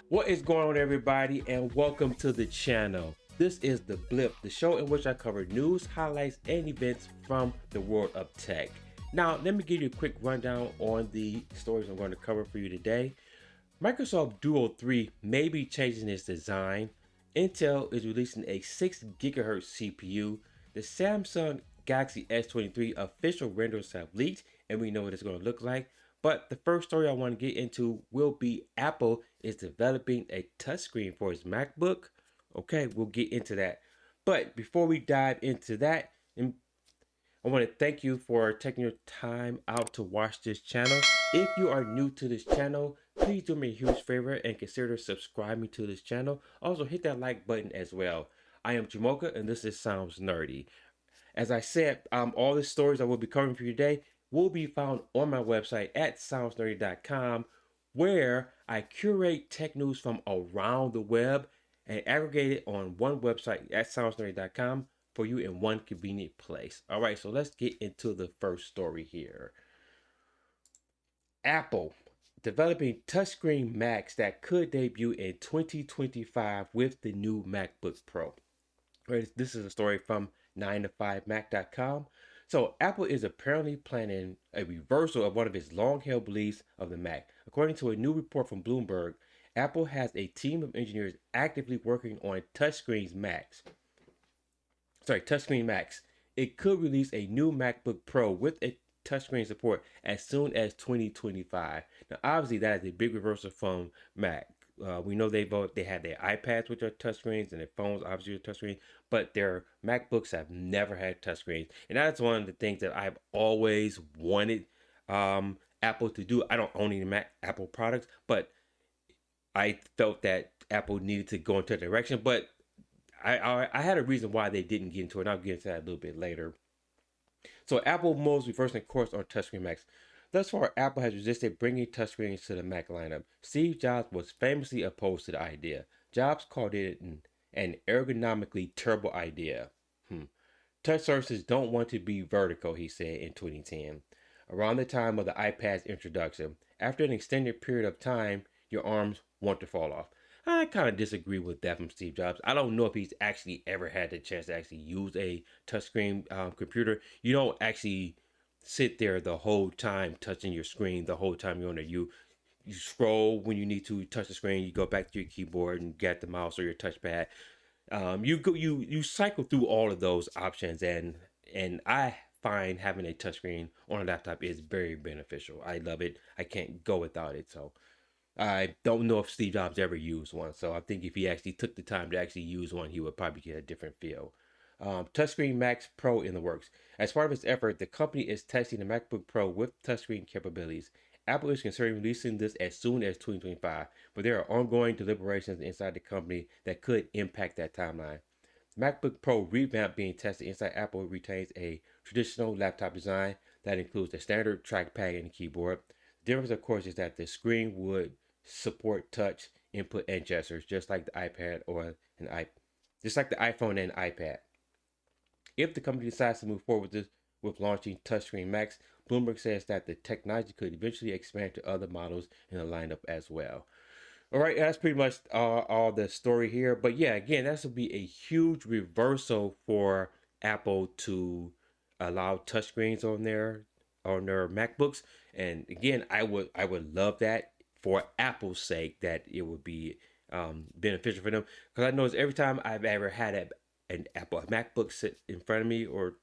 What is going on, everybody, and welcome to the channel. This is The Blip, the show in which I cover news, highlights, and events from the world of tech. Now, let me give you a quick rundown on the stories I'm going to cover for you today. Microsoft Duo 3 may be changing its design. Intel is releasing a 6 GHz CPU. The Samsung Galaxy S23 official renders have leaked, and we know what it's going to look like. But the first story I want to get into will be Apple is developing a touchscreen for its MacBook. Okay, we'll get into that. But before we dive into that, I want to thank you for taking your time out to watch this channel. If you are new to this channel, please do me a huge favor and consider subscribing to this channel. Also, hit that like button as well. I am Jamocha, and this is Sounds Nerdy. As I said, all the stories I will be covering for you today will be found on my website at soundsnerdy.com, where I curate tech news from around the web and aggregate it on one website at soundsnerdy.com for you in one convenient place. All right, so let's get into the first story here. Apple developing touchscreen Macs that could debut in 2025 with the new MacBook Pro. This is a story from 9to5mac.com. So Apple is apparently planning a reversal of one of its long-held beliefs of the Mac. According to a new report from Bloomberg, Apple has a team of engineers actively working on touchscreen Macs. It could release a new MacBook Pro with a touchscreen support as soon as 2025. Now, obviously, that is a big reversal from Mac. We know they had their iPads which are touchscreens and their phones obviously are touchscreens, but their MacBooks have never had touchscreens, and that's one of the things that I've always wanted Apple to do. I don't own any Apple products, but I felt that Apple needed to go into that direction. But I had a reason why they didn't get into it, and I'll get into that a little bit later. So Apple moves reversing course on touchscreen Macs. Thus far, Apple has resisted bringing touchscreens to the Mac lineup. Steve Jobs was famously opposed to the idea. Jobs called it an ergonomically terrible idea. Touch surfaces don't want to be vertical, he said in 2010, around the time of the iPad's introduction. After an extended period of time, your arms want to fall off. I kind of disagree with that from Steve Jobs. I don't know if he's actually ever had the chance to actually use a touchscreen computer. You don't actually sit there the whole time touching your screen the whole time you're on there. You scroll when you need to touch the screen. You go back to your keyboard and get the mouse or your touchpad. You cycle through all of those options, and I find having a touchscreen on a laptop is very beneficial. I love it. I can't go without it. So I don't know if Steve Jobs ever used one. So I think if he actually took the time to actually use one, he would probably get a different feel. Touchscreen Mac Pro in the works. As part of its effort, the company is testing the MacBook Pro with touchscreen capabilities. Apple is considering releasing this as soon as 2025, but there are ongoing deliberations inside the company that could impact that timeline. The MacBook Pro revamp being tested inside Apple retains a traditional laptop design that includes a standard trackpad and keyboard. The difference, of course, is that the screen would support touch input and gestures, just like the iPad or just like the iPhone and iPad. If the company decides to move forward with launching touchscreen Macs, Bloomberg says that the technology could eventually expand to other models in the lineup as well. All right, that's pretty much all the story here. But yeah, again, that would be a huge reversal for Apple to allow touchscreens on their MacBooks. And again, I would love that for Apple's sake, that it would be beneficial for them, because I notice every time I've ever had a MacBook sit in front of me, or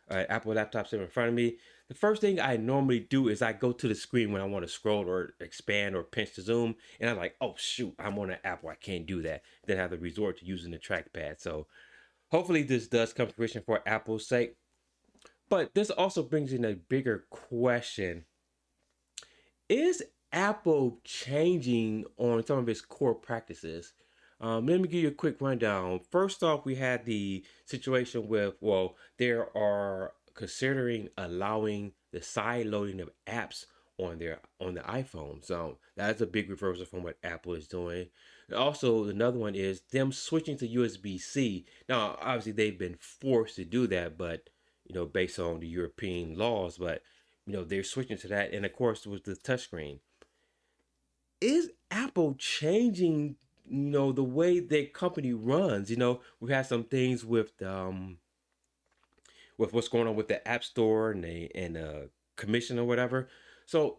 an Apple laptop sit in front of me, the first thing I normally do is I go to the screen when I want to scroll or expand or pinch to zoom, and I'm like, oh shoot, I'm on an Apple, I can't do that. Then I have to resort to using the trackpad. So hopefully this does come to fruition for Apple's sake. But this also brings in a bigger question. Is Apple changing on some of its core practices? Let me give you a quick rundown. First off, we had the situation with, well, they are considering allowing the side loading of apps on the iPhone. So that's a big reversal from what Apple is doing. And also, another one is them switching to USB-C. Now, obviously, they've been forced to do that, but based on the European laws. But they're switching to that, and of course, with the touchscreen. Is Apple changing, the way their company runs. We had some things with what's going on with the App Store and commission or whatever. So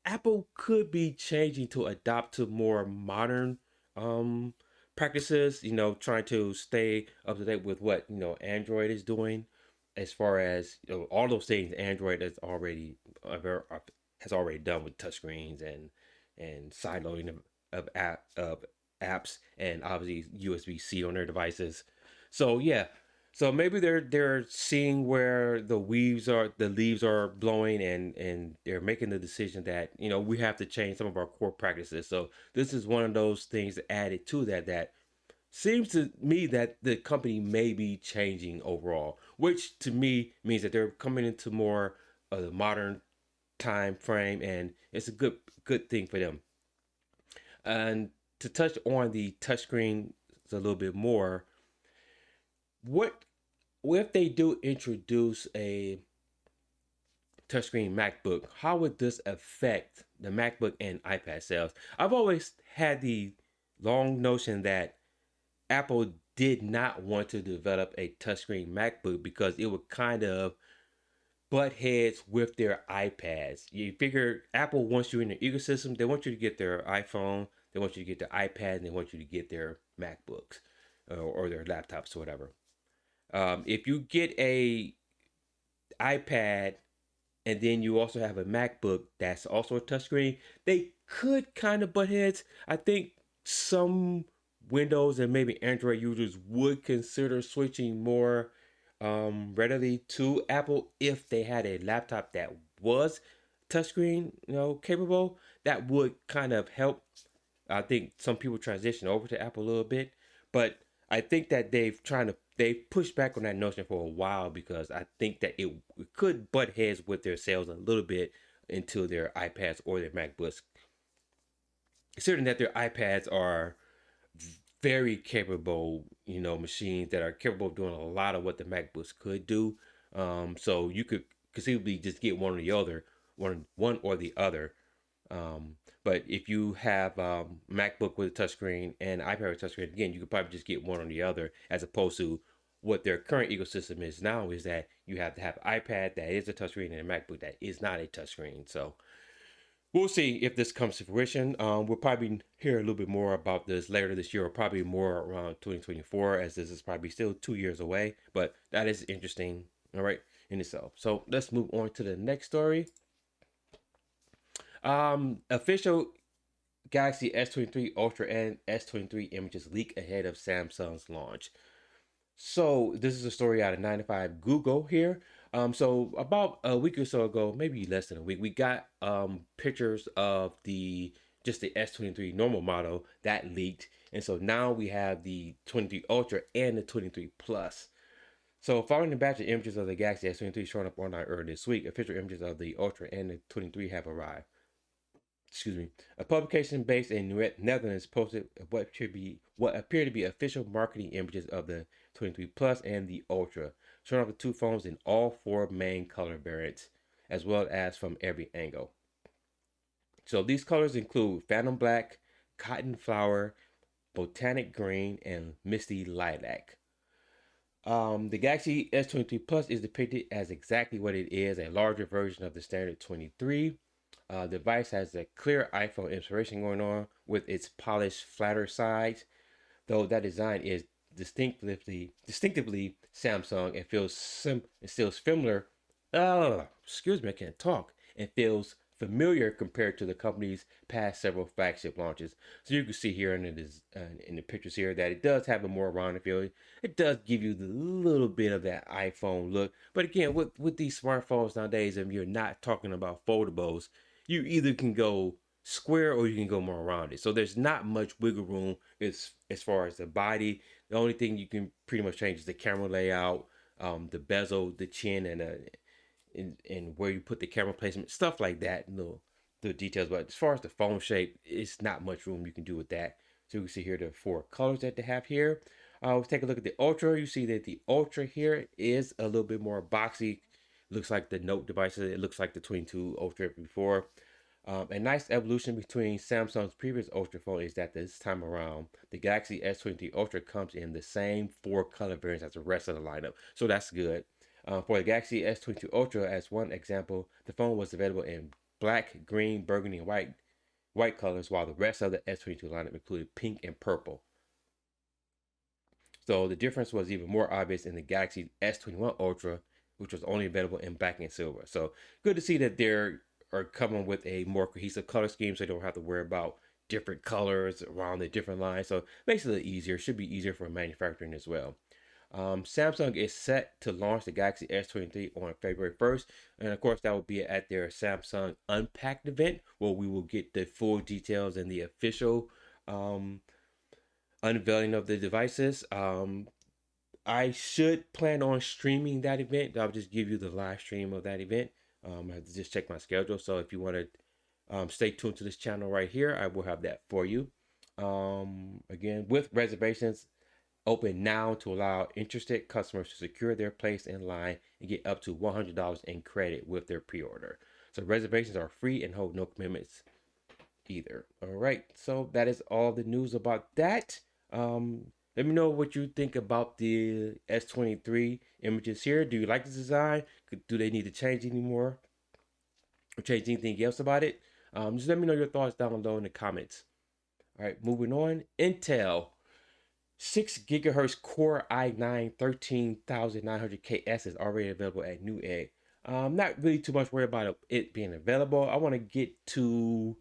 Apple could be changing to adopt to more modern um, practices. Trying to stay up to date with what Android is doing, as far as all those things Android has already done with touchscreens and sideloading of apps, and obviously USB-C on their devices. So yeah, so maybe they're seeing where the leaves are blowing, and they're making the decision that we have to change some of our core practices. So this is one of those things added to that seems to me that the company may be changing overall, which to me means that they're coming into more of the modern time frame, and it's a good thing for them. And to touch on the touchscreen a little bit more, what if they do introduce a touchscreen MacBook? How would this affect the MacBook and iPad sales? I've always had the long notion that Apple did not want to develop a touchscreen MacBook because it would kind of butt heads with their iPads. You figure Apple wants you in their ecosystem. They want you to get their iPhone, they want you to get their iPad, and they want you to get their MacBooks or their laptops or whatever. If you get a iPad and then you also have a MacBook that's also a touchscreen, they could kind of butt heads. I think some Windows and maybe Android users would consider switching more readily to Apple if they had a laptop that was touchscreen, capable. That would kind of help. I think some people transition over to Apple a little bit, but I think that they've pushed back on that notion for a while because I think that it could butt heads with their sales a little bit into their iPads or their MacBooks, considering that their iPads are very capable, machines that are capable of doing a lot of what the MacBooks could do. So you could conceivably just get one or the other, one or the other. But if you have MacBook with a touchscreen and iPad with a touchscreen, again, you could probably just get one or the other, as opposed to what their current ecosystem is now, is that you have to have an iPad that is a touchscreen and a MacBook that is not a touchscreen. So we'll see if this comes to fruition. We'll probably hear a little bit more about this later this year, or probably more around 2024, as this is probably still 2 years away. But that is interesting, all right, in itself. So let's move on to the next story. Official Galaxy S23 Ultra and S23 images leak ahead of Samsung's launch. So this is a story out of 95 Google here. So about a week or so ago, maybe less than a week, we got pictures of the just the S23 normal model that leaked, and so now we have the 23 Ultra and the 23 Plus. So following the batch of images of the Galaxy S23 showing up online earlier this week, official images of the Ultra and the 23 have arrived. Excuse me. A publication based in Netherlands posted what appear to be official marketing images of the 23 Plus and the Ultra, showing off the two phones in all four main color variants, as well as from every angle. So these colors include Phantom Black, Cotton Flower, Botanic Green, and Misty Lilac. The Galaxy S23 Plus is depicted as exactly what it is, a larger version of the standard 23. The device has a clear iPhone inspiration going on with its polished, flatter sides, though that design is distinctively Samsung and feels familiar. Excuse me, I can't talk. And feels familiar compared to the company's past several flagship launches. So you can see here in the pictures here that it does have a more rounded feel. It does give you the little bit of that iPhone look. But again, with these smartphones nowadays, if you're not talking about foldables, you either can go square or you can go more rounded. So there's not much wiggle room as far as the body. The only thing you can pretty much change is the camera layout, the bezel, the chin, and where you put the camera placement, stuff like that. The details. But as far as the phone shape, it's not much room you can do with that. So you can see here the four colors that they have here. Let's take a look at the Ultra. You see that the Ultra here is a little bit more boxy. Looks like the Note devices. It looks like the 22 Ultra before. A nice evolution between Samsung's previous Ultra phone is that this time around, the Galaxy S23 Ultra comes in the same four color variants as the rest of the lineup, so that's good. For the Galaxy S22 Ultra, as one example, the phone was available in black, green, burgundy, and white colors, while the rest of the S22 lineup included pink and purple. So the difference was even more obvious in the Galaxy S21 Ultra, which was only available in black and silver. So good to see that they're are coming with a more cohesive color scheme, so you don't have to worry about different colors around the different lines. So it makes it a little easier. Should be easier for manufacturing as well. Samsung is set to launch the Galaxy S23 on February 1st. And of course, that will be at their Samsung Unpacked event where we will get the full details and the official um, unveiling of the devices. I should plan on streaming that event. I'll just give you the live stream of that event. I have to just check my schedule. So if you want to stay tuned to this channel right here, I will have that for you. Again, with reservations open now to allow interested customers to secure their place in line and get up to $100 in credit with their pre-order. So reservations are free and hold no commitments either. All right, so that is all the news about that. Let me know what you think about the S23 images here. Do you like the design? Do they need to change anymore or change anything else about it? Just let me know your thoughts down below in the comments. All right, moving on. Intel 6 gigahertz Core i9 13900KS is already available at Newegg. Not really too much worried about it being available. I want to get to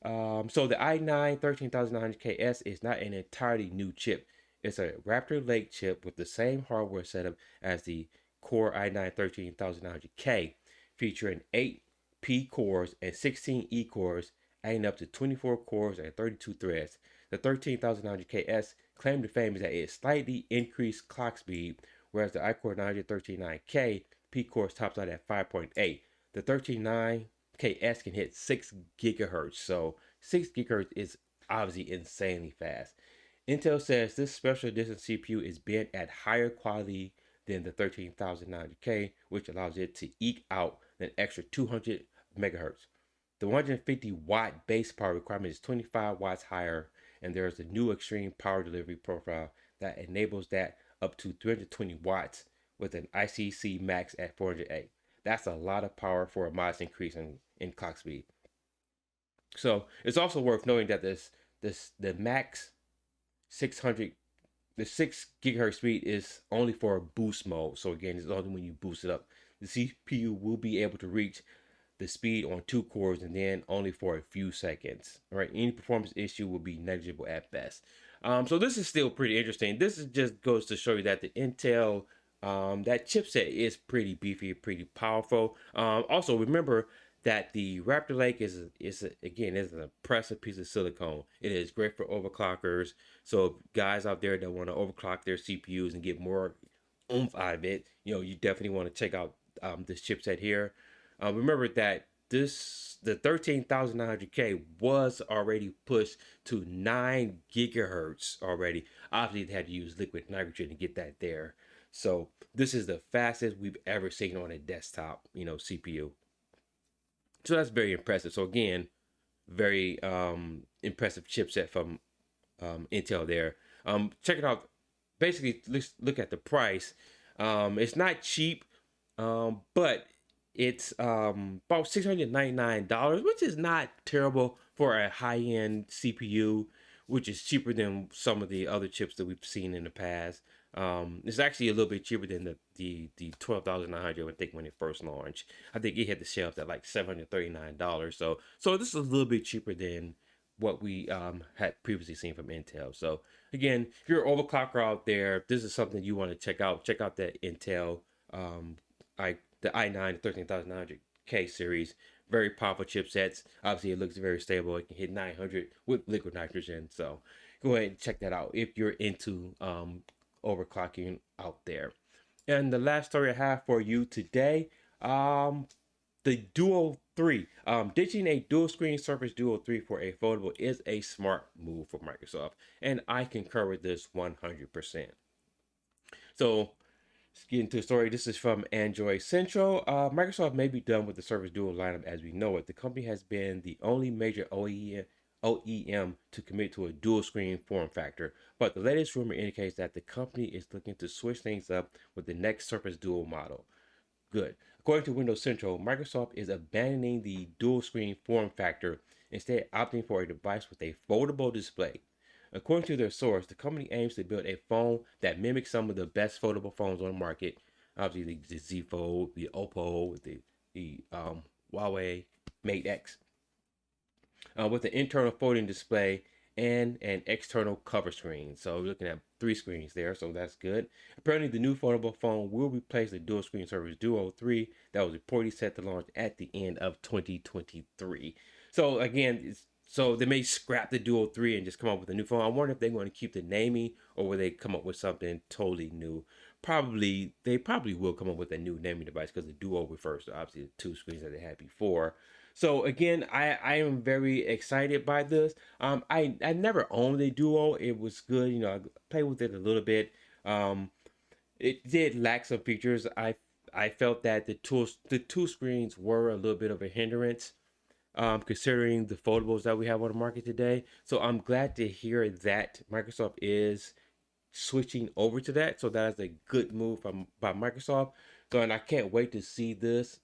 so the i9 13900KS is not an entirely new chip. It's a Raptor Lake chip with the same hardware setup as the Core i9 13900K, featuring 8 P cores and 16 E cores, adding up to 24 cores and 32 threads. The 13900KS claim to fame is that it slightly increased clock speed, whereas the iCore 939K P cores tops out at 5.8. The 139KS can hit 6 gigahertz, so 6 gigahertz is obviously insanely fast. Intel says this special edition CPU is bent at higher quality than the 13900K, which allows it to eke out an extra 200 megahertz. The 150 watt base power requirement is 25 watts higher, and there is a new extreme power delivery profile that enables that up to 320 watts with an ICC max at 408. That's a lot of power for a modest increase in clock speed. So it's also worth noting that the max 600 the 6 gigahertz speed is only for boost mode. So again, it's only when you boost it up. The CPU will be able to reach the speed on 2 cores and then only for a few seconds. All right, any performance issue will be negligible at best. So this is still pretty interesting. This is just goes to show you that the Intel that chipset is pretty beefy, pretty powerful. Also remember that the Raptor Lake is again is an impressive piece of silicone. It is great for overclockers. So guys out there that want to overclock their CPUs and get more oomph out of it, you definitely want to check out this chipset here. Remember that the 13900K was already pushed to 9 gigahertz already. Obviously, they had to use liquid nitrogen to get that there. So this is the fastest we've ever seen on a desktop, CPU. So that's very impressive. So again, very impressive chipset from Intel there. Check it out. Basically, let's look at the price. It's not cheap, but it's about $699, which is not terrible for a high-end CPU, which is cheaper than some of the other chips that we've seen in the past. It's actually a little bit cheaper than the 12,900. I think when it first launched, I think it hit the shelves at like $739. So this is a little bit cheaper than what we had previously seen from Intel. So again, if you're an overclocker out there, this is something you want to check out. Check out that Intel the i9 13900K series. Very powerful chipsets. Obviously, it looks very stable. It can hit 900 with liquid nitrogen. So go ahead and check that out if you're into overclocking out there. And the last story I have for you today, the Duo 3. Ditching a dual screen Surface Duo 3 for a foldable is a smart move for Microsoft, and I concur with this 100%. So Let's get into the story. This is from Android Central. Microsoft may be done with the Surface Duo lineup as we know it. The company has been the only major OEM to commit to a dual screen form factor, but the latest rumor indicates that the company is looking to switch things up with the next Surface Duo model. Good. According to Windows Central, Microsoft is abandoning the dual screen form factor, instead opting for a device with a foldable display. According to their source, the company aims to build a phone that mimics some of the best foldable phones on the market. Obviously, the Z Fold, the Oppo, the Huawei Mate X, with an internal folding display and an external cover screen. So we're looking at 3 screens there, so that's good. Apparently, the new foldable phone will replace the dual screen Surface Duo 3 that was reportedly set to launch at the end of 2023. So again, so they may scrap the Duo 3 and just come up with a new phone. I wonder if they're going to keep the naming or will they come up with something totally new. They probably will come up with a new naming device because the Duo refers to obviously the 2 screens that they had before. So again, I am very excited by this. I never owned a Duo. It was good, you know. I played with it a little bit. It did lack some features. I felt that the 2 screens were a little bit of a hindrance, considering the foldables that we have on the market today. So I'm glad to hear that Microsoft is switching over to that. So that is a good move by Microsoft. So, and I can't wait to see this.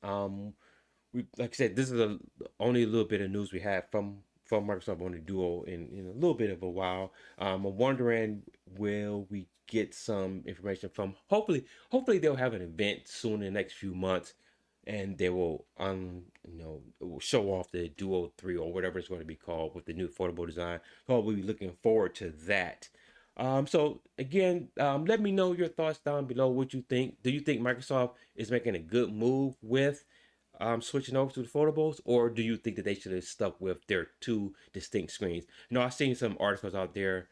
Like I said, this is only a little bit of news we have from Microsoft on the Duo in a little bit of a while. I'm wondering, will we get some information from? Hopefully they'll have an event soon in the next few months, and they will show off the Duo 3 or whatever it's going to be called with the new foldable design. So we'll be looking forward to that. So again, let me know your thoughts down below. What you think? Do you think Microsoft is making a good move with switching over to the foldables, or do you think that they should have stuck with their 2 distinct screens? You know, I've seen some articles out there.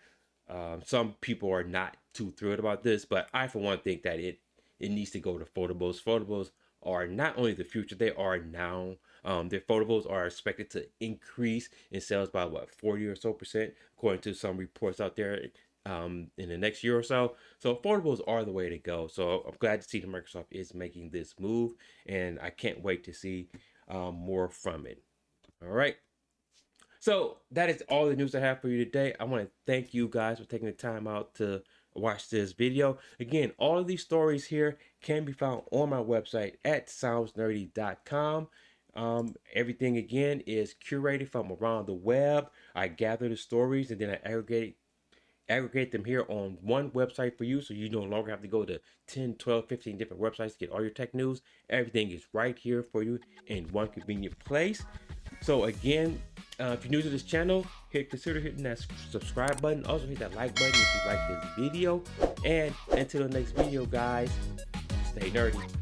Some people are not too thrilled about this, but I, for one, think that it needs to go to foldables. Foldables are not only the future, they are now. Their foldables are expected to increase in sales by 40 or so percent, according to some reports out there. In the next year or so. So foldables are the way to go. So I'm glad to see that Microsoft is making this move, and I can't wait to see more from it. All right. So that is all the news I have for you today. I want to thank you guys for taking the time out to watch this video. Again, all of these stories here can be found on my website at soundsnerdy.com. Everything again is curated from around the web. I gather the stories and then I aggregate them here on one website for you, so you no longer have to go to 10, 12, 15 different websites to get all your tech news. Everything is right here for you in one convenient place. So again, if you're new to this channel, consider hitting that subscribe button. Also hit that like button if you like this video. And until the next video, guys, stay nerdy.